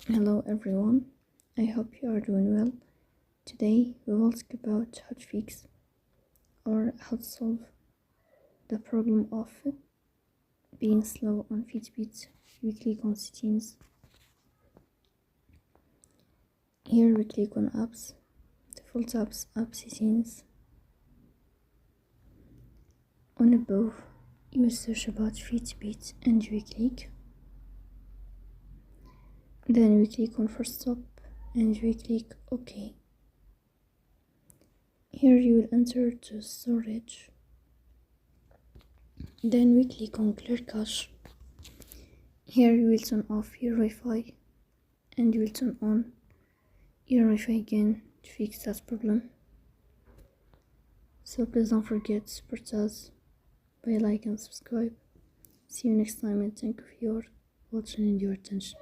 Hello everyone, I hope you are doing well. Today we will talk about how to fix or how to solve the problem of being slow on Fitbit weekly consistence. Here we click on apps, default apps, app settings. On above you search about Fitbit and we click. Then we click on first stop and we click OK. Here you will enter to storage. Then we click on clear cache. Here you will turn off your Wi-Fi and you will turn on your Wi-Fi again to fix that problem. So please don't forget to support us by like and subscribe. See you next time and thank you for your watching and your attention.